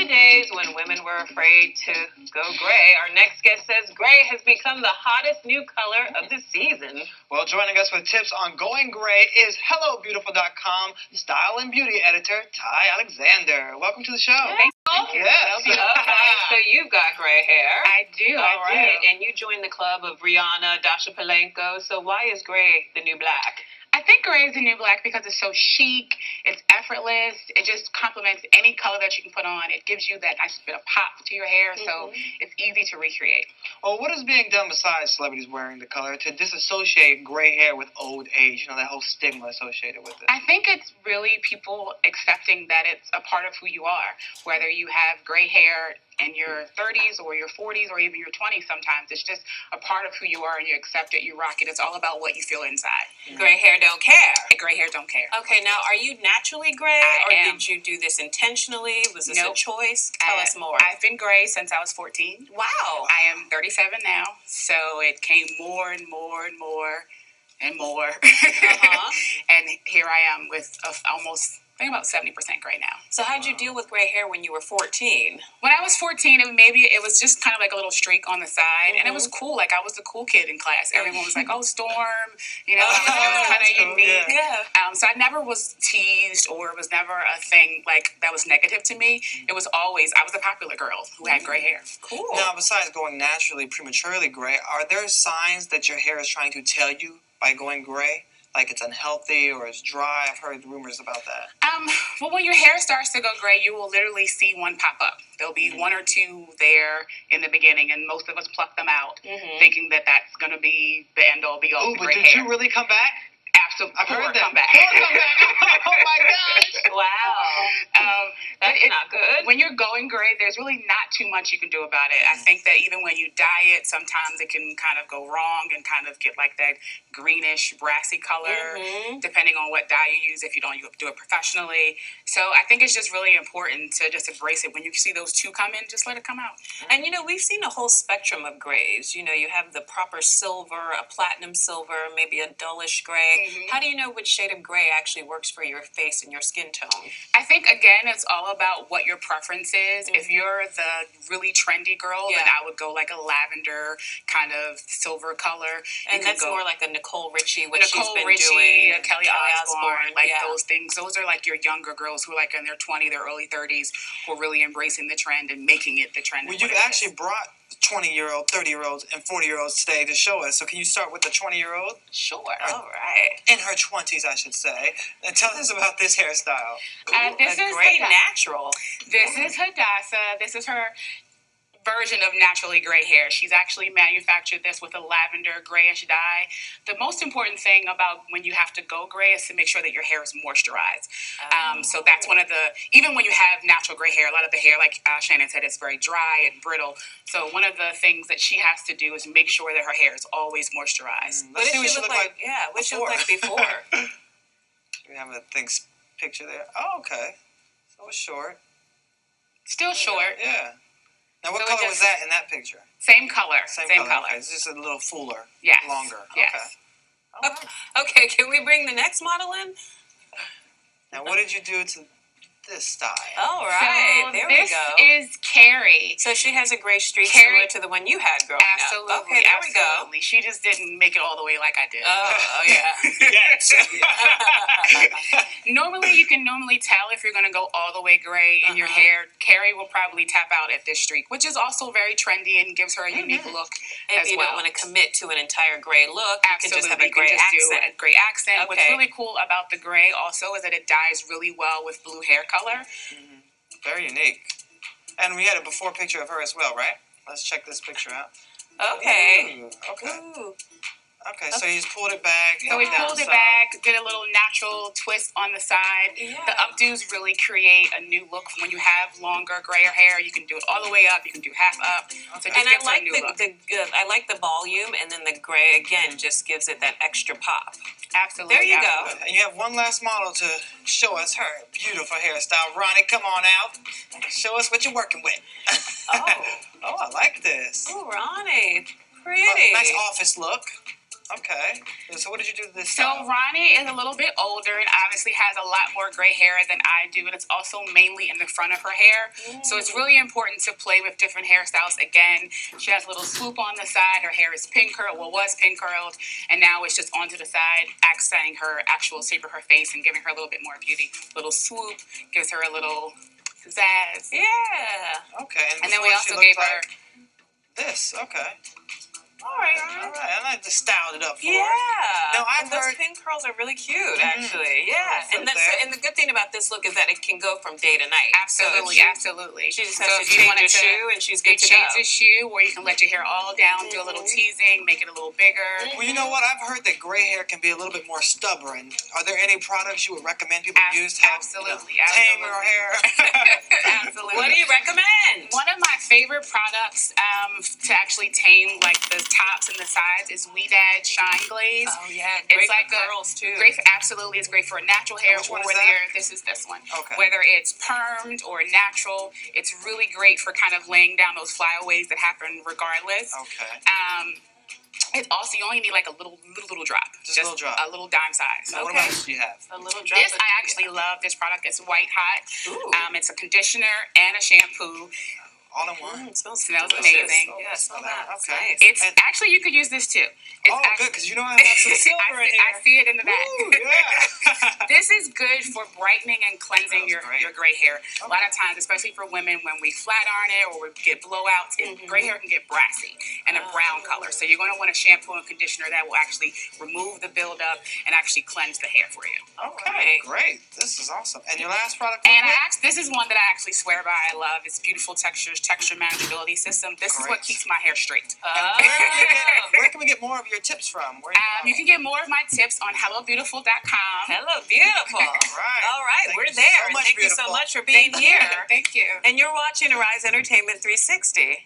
the days when women were afraid to go gray, our next guest says gray has become the hottest new color of the season. Well, joining us with tips on going gray is HelloBeautiful.com style and beauty editor, Ty Alexander. Welcome to the show. Thank you. Yes. Okay, so you've got gray hair. I do. All right, and you joined the club of Rihanna, Dasha Palenko. So why is gray the new black? I think gray is the new black because it's so chic, it's effortless, it just complements any color that you can put on. It gives you that nice bit of pop to your hair, so it's easy to recreate. Well, what is being done besides celebrities wearing the color to disassociate gray hair with old age? You know, that whole stigma associated with it. I think it's really people accepting that it's a part of who you are, whether you have gray hair in your 30s or your 40s or even your 20s sometimes. It's just a part of who you are and you accept it, you rock it. It's all about what you feel inside. Gray hair don't care. Gray hair don't care. Okay, now are you naturally gray I am. did you do this intentionally? Was this a choice? Tell us more. I've been gray since I was 14. Wow. I am 37 now, so it came more and more and more and more. And here I am with almost, I think about 70% gray now. So how'd you deal with gray hair when you were 14? When I was 14, it was just kind of like a little streak on the side, and it was cool. Like, I was the cool kid in class. Everyone was like, "Oh, Storm," you know, it was kind of unique. Yeah. So I never was teased, or it was never a thing like that was negative to me. It was always, I was a popular girl who had gray hair. Cool. Now, besides going naturally prematurely gray, are there signs that your hair is trying to tell you by going gray? Like it's unhealthy or it's dry? I've heard rumors about that. Well, when your hair starts to go gray, you will literally see one pop up. There'll be one or two there in the beginning, and most of us pluck them out, thinking that that's going to be the end-all, be-all Ooh, of but gray did hair. you really come back? Absolutely. I've heard that. Come back. Come back. Oh, my gosh. Wow. That's not good. When you're going gray, there's really not too much you can do about it. I think that even when you dye it, sometimes it can kind of go wrong and kind of get like that greenish, brassy color, depending on what dye you use, if you don't do it professionally. So I think it's just really important to just embrace it. When you see those two come in, just let it come out. And, you know, we've seen a whole spectrum of grays. You know, you have the proper silver, a platinum silver, maybe a dullish gray. How do you know which shade of gray actually works for your face and your skin tone? I think, again, it's all about what your preference is. If you're the really trendy girl, then I would go like a lavender kind of silver color. And that's more like a Nicole Richie, what she's been Nicole doing. Richie, Kelly Osbourne, like those things. Those are like your younger girls who are like in their 20s, their early 30s, who are really embracing the trend and making it the trend. Well, you've actually brought 20-year-old, 30-year-olds, and 40-year-olds today to show us. So can you start with the 20-year-old? Sure. All right. In her 20s, I should say. And tell us about this hairstyle. This is great natural. This is Hadassah. This is her version of naturally gray hair. She's actually manufactured this with a lavender grayish dye. The most important thing about when you have to go gray is to make sure that your hair is moisturized. So that's one of the, even when you have natural gray hair, a lot of the hair, like Shannon said, is very dry and brittle. So one of the things that she has to do is make sure that her hair is always moisturized. What did she look like? Yeah, what she look like before? We have a picture there. Oh, okay. So it's short. Still short. Yeah. Now, what color was that in that picture? Same color. Same color. Okay. It's just a little fuller. Yes. Longer. Yes. Okay. Okay, can we bring the next model in? Now, what did you do to this style? All right, so there we go. This is Carrie. So she has a gray streak Carrie, similar to the one you had growing absolutely, up. Okay, there we go. She just didn't make it all the way like I did. Oh yeah. Yes. Normally, you can tell if you're going to go all the way gray in your hair. Carrie will probably tap out at this streak, which is also very trendy and gives her a unique look If as you well. don't want to commit to an entire gray look, Absolutely, you can just have a you gray can just accent. do a gray accent. Okay. What's really cool about the gray also is that it dyes really well with blue hair color. Very unique. And we had a before picture of her as well, right? Let's check this picture out. Okay. Ooh, okay. Ooh. Okay, so you just pulled it back. So we pulled it back, did a little natural twist on the side. Yeah. The updos really create a new look. When you have longer, grayer hair, you can do it all the way up. You can do half up. So it just And I gives her a like new look. I like the volume, and then the gray again just gives it that extra pop. Absolutely. There you go. And you have one last model to show us her beautiful hairstyle. Ronnie, come on out. Show us what you're working with. Oh, I like this. oh, Ronnie, pretty. Nice office look. Okay. So what did you do to this So style? Ronnie is a little bit older and obviously has a lot more gray hair than I do, and it's also mainly in the front of her hair. So it's really important to play with different hairstyles. Again, she has a little swoop on the side. Her hair is pin curled, was pin curled, and now it's just onto the side, accenting her actual shape of her face and giving her a little bit more beauty. Little swoop gives her a little pizzazz. Yeah. Okay. And then we also gave her this. Okay. All right. And I just styled it up for her. Yeah. No, I've and those heard pin curls are really cute, actually. Yeah. Fruit And there. and the good thing about this look is that it can go from day to night. absolutely, So absolutely. She just So has if to you change wanted the to shoe, and she's good to change go. the shoe, or you can let your hair all down, do a little teasing, make it a little bigger. Well, you know what? I've heard that gray hair can be a little bit more stubborn. Are there any products you would recommend people use to help Absolutely, tame their hair? Absolutely. What do you recommend? One of my favorite products to actually tame like the tops and the sides is Weedad Shine Glaze. Oh yeah, It's great like for curls too. Absolutely, it's great for natural hair. Which one or is whether that? this is this one. Okay. Whether it's permed or natural, it's really great for kind of laying down those flyaways that happen regardless. Okay. It also, you only need like a little drop. Just a little drop. A little dime size. Now, what else do you have? A little drop. This, I actually love this product. It's white hot. Ooh. It's a conditioner and a shampoo. All in one. It smells Smells delicious. amazing. Yeah, smell that. That's Okay. nice. It's actually, you could use this too. It's Oh, actually, good, because you know I have some silver in here. I see it in the back. Ooh, yeah. This is good for brightening and cleansing Smells your gray hair. A lot of times, especially for women, when we flat iron it or we get blowouts, gray hair can get brassy and a brown color. So you're going to want a shampoo and conditioner that will actually remove the buildup and actually cleanse the hair for you. Okay, great. This is awesome. And your last product? And this is one that I actually swear by. I love. It's Beautiful Textures Texture Manageability System. This is what keeps my hair straight. Where can we get more of your tips from? You can get more of my tips on HelloBeautiful.com. Hello, beautiful. All right, Thank we're you there. so much, Thank you so beautiful. much for being Thank you. here. Thank you. And you're watching Arise Entertainment 360.